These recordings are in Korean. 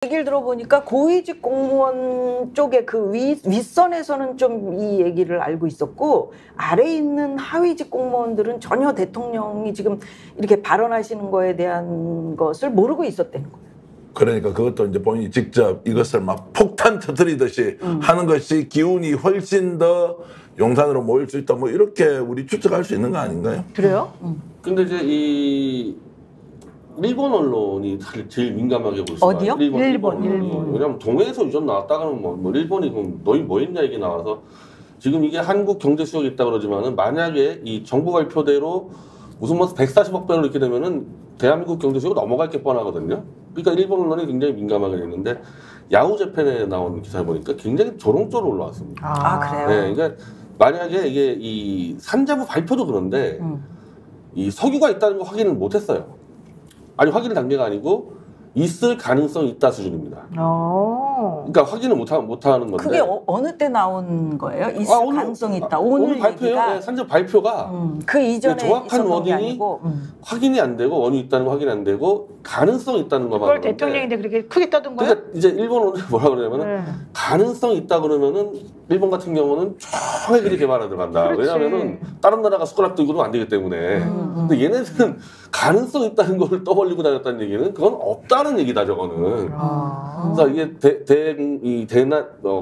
얘기를 들어보니까 고위직 공무원 쪽에 그 윗선에서는 좀 이 얘기를 알고 있었고 아래에 있는 하위직 공무원들은 전혀 대통령이 지금 이렇게 발언하시는 거에 대한 것을 모르고 있었다는 거예요. 그러니까 그것도 이제 본인이 직접 이것을 막 폭탄 터뜨리듯이 하는 것이 기운이 훨씬 더 용산으로 모일 수 있다. 뭐 이렇게 우리 추측할 수 있는 거 아닌가요? 그래요? 근데 이제 이 일본 언론이 사실 제일 민감하게 보시죠. 어디요? 일본. 왜냐면 동해에서 유전 나왔다 그러면 뭐 일본이 그럼 너희 뭐 했냐 얘기 나와서 지금 이게 한국 경제 수역이 있다 그러지만은 만약에 이 정부 발표대로 무슨 뭐 140억 배로 이렇게 되면은 대한민국 경제 수역이 넘어갈 게 뻔하거든요. 그러니까 일본 언론이 굉장히 민감하게 됐는데 야후 재팬에 나온 기사를 보니까 굉장히 조롱조로 올라왔습니다. 아 그래요? 네, 그러니까 만약에 이게 이 산자부 발표도 그런데 이 석유가 있다는 거 확인을 못했어요. 아니 확인 단계가 아니고 있을 가능성이 있다 수준입니다. 그러니까 확인을 못하는 건데. 그게 어느 때 나온 거예요? 있을 가능성이 있다. 오늘 발표요? 얘기가 네, 산자 발표가 그 이전에 정확한 워딩이 아니고, 확인이 안 되고 원이 있다는 거 확인이 안 되고 가능성이 있다는 것만. 그걸 대통령인데 그렇게 크게 떠든 거예요? 그러니까 이제 일본은 뭐라 그러냐면은 가능성이 있다 그러면은 일본 같은 경우는 총액이 개발에 들어간다. 왜냐하면은 다른 나라가 숟가락 들고는 안 되기 때문에. 근데 얘네들은 가능성 있다는 걸 떠벌리고 다녔다는 얘기는 그건 없다는 얘기다 저거는. 그래서 이게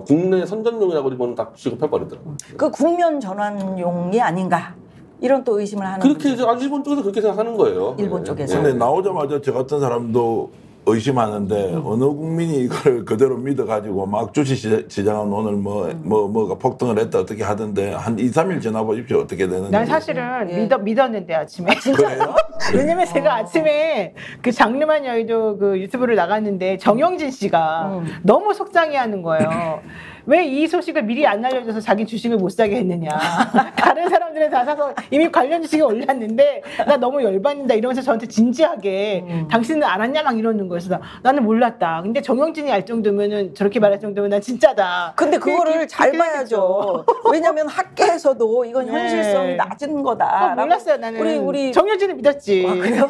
국내 선전용이라고 일본은 다 취급해버리더라고요. 그 국면 전환용이 아닌가 이런 또 의심을 하는. 그렇게 이제 일본 쪽에서 그렇게 생각하는 거예요. 일본 쪽에서. 근데 나오자마자 저 같은 사람도 의심하는데 어느 국민이 이걸 그대로 믿어가지고 막 주식시장은 오늘 뭐가 폭등을 했다 어떻게 하던데 한 2, 3일 지나 보십시오 어떻게 되는지. 난 사실은 믿었는데 아침에. 진짜요? 왜냐면 제가 아침에 그 장르만 여의도 그 유튜브를 나갔는데 정영진 씨가 너무 속상해하는 거예요. 왜 이 소식을 미리 안 알려줘서 자기 주식을 못 사게 했느냐. 다른 사람들은 다 사서 이미 관련 주식에 올랐는데 나 너무 열받는다 이러면서 저한테 진지하게 당신은 알았냐 막 이러는 거예요. 그래서 나는 몰랐다. 근데 정영진이 알 정도면은 저렇게 말할 정도면 난 진짜다. 근데 그거를 잘 봐야죠. 왜냐면 학계에서도 이건 현실성이 낮은 거다. 몰랐어요 나는. 우리 정영진은 믿었지. 아, 그래요?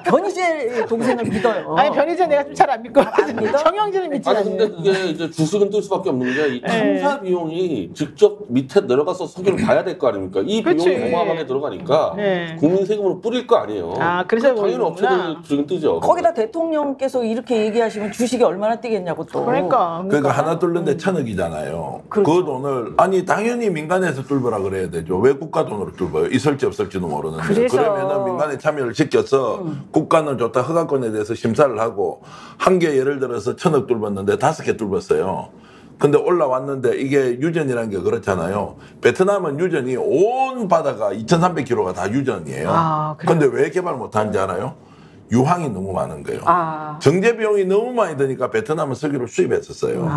변희재 동생을 믿어요. 아니 변희재 내가 좀 잘 안 믿고 믿어? 정영진은 믿지 않아요. 근데 그게 이제 주식은 뜰 수밖에 없는 게 이 탐사 비용이 직접 밑에 내려가서 석유를 봐야 될 거 아닙니까? 이 비용이 어마어마하게 들어가니까 국민 세금으로 뿌릴 거 아니에요. 아 그래서 당연히 업체들 주식은 뜨죠. 거기다 대통령께서 이렇게 얘기하시면 주식이 얼마나 뛰겠냐고 또. 그러니까 하나 뚫는데 1,000억이잖아요. 그렇죠. 그 돈을 아니 당연히 민간에서 뚫으라 그래야 되죠. 왜 국가 돈으로 뚫어요? 있을지 없을지도 모르는데. 그러면은 민간에 참여를 시켜서 국가는 좋다 허가권에 대해서 심사를 하고 한 개 예를 들어서 1,000억 뚫었는데 5개 뚫었어요. 근데 올라왔는데 이게 유전이라는 게 그렇잖아요. 베트남은 유전이 온 바다가 2,300km가 다 유전이에요. 근데 왜 개발 못하는지 알아요? 유황이 너무 많은 거예요. 정제 비용이 너무 많이 드니까 베트남은 석유를 수입했었어요.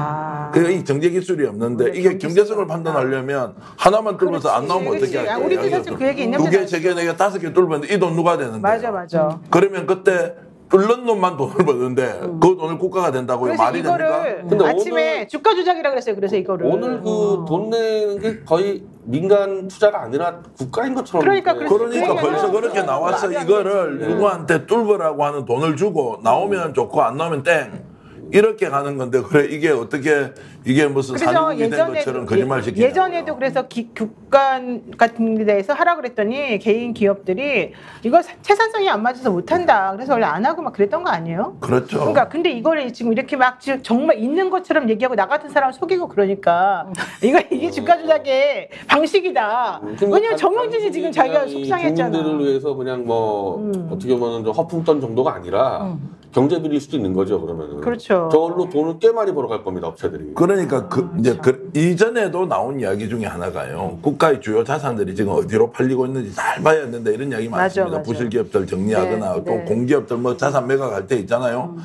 그러니까 이 정제 기술이 없는데 이게 경제성을 판단하려면 하나만 뚫어서 안 나오면 어떻게 할 거예요? 우리도 사실 그 얘기 있는데 2개, 3개, 4개, 5개 뚫었는데 이 돈 누가 되는데? 맞아. 그러면 그때 뚫는 놈만 돈을 버는데 그 돈을 국가가 된다고요? 말이 됩니까? 근데 아침에 주가 조작이라 그랬어요. 그래서 이거를 오늘 그 돈 내는 게 거의 민간 투자가 아니라 국가인 것처럼. 그러니까 벌써 그렇게 나와서 이거를 누구한테 뚫으라고 하는 돈을 주고 나오면 좋고 안 나오면 땡. 이렇게 가는 건데 그래 이게 어떻게 이게 무슨 사기꾼이 된 것처럼 거짓말 시키냐. 예전에도 그래서 국간 같은 데에서 하라 그랬더니 개인 기업들이 이거 채산성이 안 맞아서 못한다. 그래서 원래 안 하고 막 그랬던 거 아니에요? 그렇죠. 그러니까 근데 이거를 지금 이렇게 막 정말 있는 것처럼 얘기하고 나 같은 사람 속이고 그러니까 이게 주가 조작의 방식이다. 왜냐면 정영진이 지금 자기가 속상했잖아. 국민들을 위해서 그냥 뭐 어떻게 보면 좀 허풍 떤 정도가 아니라 경제 비리일 수도 있는 거죠 그러면은. 그렇죠. 저걸로 돈을 꽤 많이 벌어갈 겁니다 업체들이. 그러니까 이제 이전에도 나온 이야기 중에 하나가요. 국가의 주요 자산들이 지금 어디로 팔리고 있는지 잘 봐야 되는데 이런 이야기 많습니다. 맞아. 부실 기업들 정리하거나 또 공기업들 뭐 자산 매각할 때 있잖아요.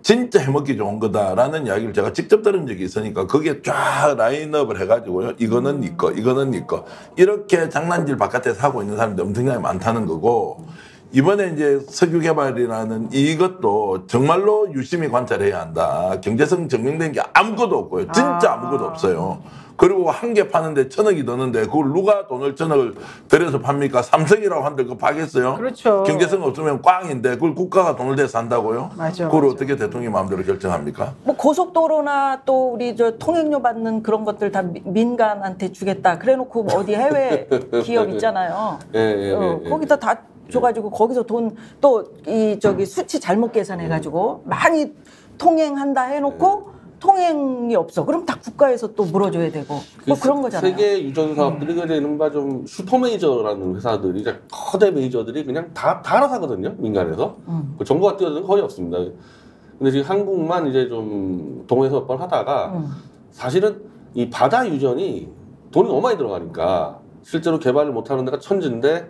진짜 해먹기 좋은 거다라는 이야기를 제가 직접 들은 적이 있으니까 거기에 쫙 라인업을 해가지고요. 이거는 네 거, 이거는 네 거. 이렇게 장난질 바깥에서 하고 있는 사람들이 엄청나게 많다는 거고 이번에 이제 석유 개발이라는 이것도 정말로 유심히 관찰해야 한다. 경제성 증명된 게 아무것도 없고요. 진짜 아무것도 없어요. 그리고 한 개 파는데 1,000억이 드는데 그걸 누가 돈을 1,000억을 들여서 팝니까? 삼성이라고 하는데 그거 파겠어요? 그렇죠. 경제성 없으면 꽝인데 그걸 국가가 돈을 대서 산다고요? 맞아. 그걸 어떻게 대통령이 마음대로 결정합니까? 뭐 고속도로나 또 우리 저 통행료 받는 그런 것들 다 민간한테 주겠다. 그래놓고 어디 해외 기업 있잖아요. 거기다 다 줘가지고 거기서 돈 또 이 저기 수치 잘못 계산해가지고 많이 통행한다 해놓고 통행이 없어. 그럼 다 국가에서 또 물어줘야 되고 뭐 그런 거잖아요. 세계 유전 사업들이 이른바 좀 슈퍼 메이저라는 회사들이 이제 거대 메이저들이 그냥 다 알아서 하거든요. 민간에서 그 정부가 뛰어드는 건 거의 없습니다. 근데 지금 한국만 이제 좀 동에서 몇 번 하다가 사실은 이 바다 유전이 돈이 너무 많이 들어가니까 실제로 개발을 못하는 데가 천지인데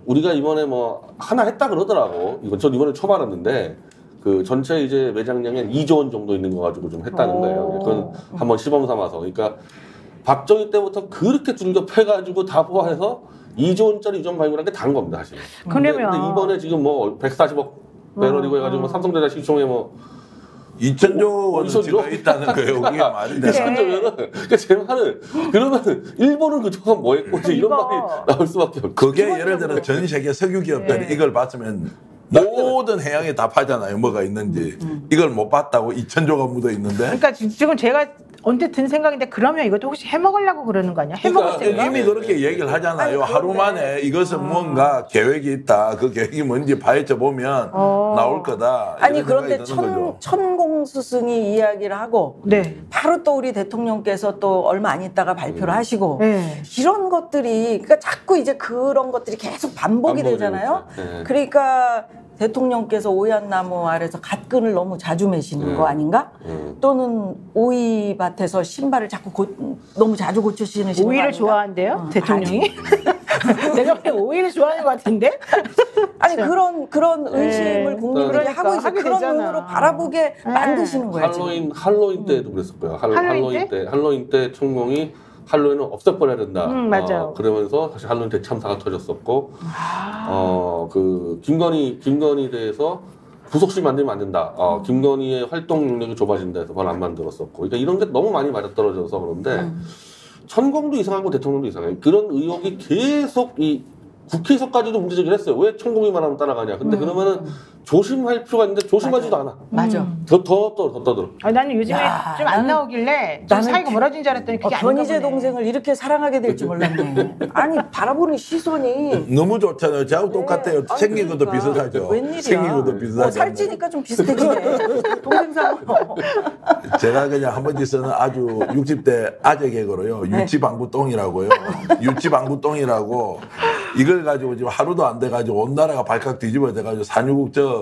우리가 이번에 뭐 하나 했다 그러더라고. 전 이번에 처음 알았는데 그 전체 이제 매장량이 한 2조 원 정도 있는 거 가지고 좀 했다는 거예요. 그건 한번 시범 삼아서. 그러니까 박정희 때부터 그렇게 줄격해가지고 다 포함해서 2조 원짜리 유전 발굴한 게 다른 겁니다, 사실. 그러면 근데 이번에 지금 뭐 140억 배럴이고 해가지고 뭐 삼성전자 시총에 뭐 2,000조 원 지가 있다는 거예요. 그게 말이 되나? 2,000조면은 그러니까 제 말은 그러면 일본은 그동안 뭐 했고 이제 이런 말이 나올 수밖에 없죠. 그게 예를 들어 전 세계 석유 기업들이 이걸 봤으면 모든 해양에 다 파잖아요. 뭐가 있는지. 이걸 못 봤다고 2,000조가 묻어 있는데. 그러니까 지금 제가 언제 든 생각인데 그러면 이것도 혹시 해먹으려고 그러는 거 아니야? 해먹을 그러니까 생각? 이미 그렇게 얘기를 하잖아요. 아니, 하루 만에 이것은 뭔가 계획이 있다. 그 계획이 뭔지 파헤쳐 보면 나올 거다. 아니 이런 그런데 생각이 드는 거죠. 천공스승이 이야기를 하고 네. 바로 또 우리 대통령께서 또 얼마 안 있다가 발표를 하시고 네. 이런 것들이 그러니까 자꾸 이제 그런 것들이 계속 반복이 되잖아요. 네. 그러니까 대통령께서 오얏나무 아래서 갓끈을 너무 자주 매시는 거 아닌가? 또는 오이밭에서 신발을 자꾸 너무 자주 고쳐 신으시는 거 오이를 아닌가? 좋아한대요? 대통령이? 내가 왜 오이를 좋아하는 것 같은데? 아니 그런 의심을 국민들이 그러니까 하고 있어. 하게 그런 되잖아. 눈으로 바라보게 만드시는 거야 지금. 할로윈 때도 그랬을 거예요. 할로윈 때 천공이 할로윈은 없애버려야 된다. 맞아요. 그러면서 사실 할로윈 대참사가 터졌었고, 그 김건희 대해서 부속실 만들면 안 된다. 김건희의 활동 능력이 좁아진다 해서 그걸 안 만들었었고, 그러니까 이런 게 너무 많이 맞아떨어져서 그런데 천공도 이상하고 대통령도 이상해. 그런 의혹이 계속 이 국회에서까지도 문제제기를 했어요. 왜 천공이만 하면 따라가냐. 근데 그러면은 조심할 필요가 있는데 조심하지도 않아. 맞아. 더 떠들어. 나는 요즘에 야, 좀 안 나오길래 좀 나는 사이가 멀어진 줄 알았더니 그게 아닌가 변희재 보네. 동생을 이렇게 사랑하게 될 줄 몰랐네. 아니 바라보는 시선이 너무 좋잖아요. 저하고 똑같아요. 아니, 생긴 것도 그러니까. 비슷하죠. 웬일이야. 생긴 것도 비슷하죠. 살찌니까 좀 비슷해지네. 동생 사람. 제가 그냥 한 번 있어는 아주 60대 아재 개그로요. 유치방구똥이라고요. 유치방구똥이라고 이걸 가지고 지금 하루도 안 돼가지고 온 나라가 발칵 뒤집어져가지고 산유국 저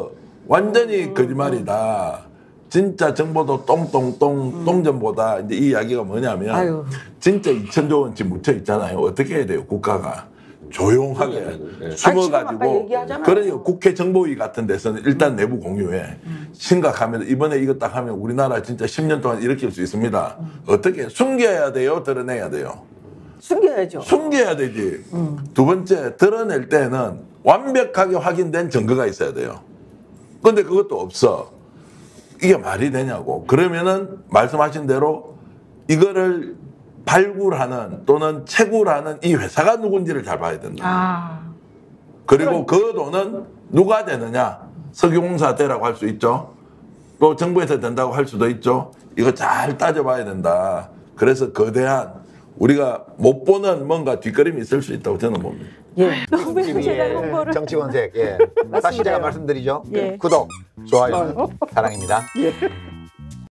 완전히 거짓말이다. 진짜 정보도 똥똥똥 똥전보다 이제 이 이야기가 뭐냐면 아유. 진짜 2,000조 원치 묻혀 있잖아요. 어떻게 해야 돼요? 국가가 조용하게 아니, 숨어가지고 지금 아까 얘기하잖아요. 그러니까 국회 정보위 같은 데서는 일단 내부 공유해. 심각하면 이번에 이거 딱 하면 우리나라 진짜 10년 동안 일으킬 수 있습니다. 어떻게 숨겨야 돼요? 드러내야 돼요? 숨겨야죠. 숨겨야 되지. 두 번째, 드러낼 때는 완벽하게 확인된 증거가 있어야 돼요. 근데 그것도 없어. 이게 말이 되냐고. 그러면은 말씀하신 대로 이거를 발굴하는 또는 채굴하는 이 회사가 누군지를 잘 봐야 된다. 그리고 그 돈은 누가 되느냐. 석유공사 되라고 할 수 있죠. 또 정부에서 된다고 할 수도 있죠. 이거 잘 따져봐야 된다. 그래서 거대한 우리가 못 보는 뭔가 뒷그림이 있을 수 있다고 저는 봅니다. 예. 너무 제가 홍보를. 정치권색. 예. 다시 제가 말씀드리죠. 예. 구독, 좋아요, 사랑입니다. 예.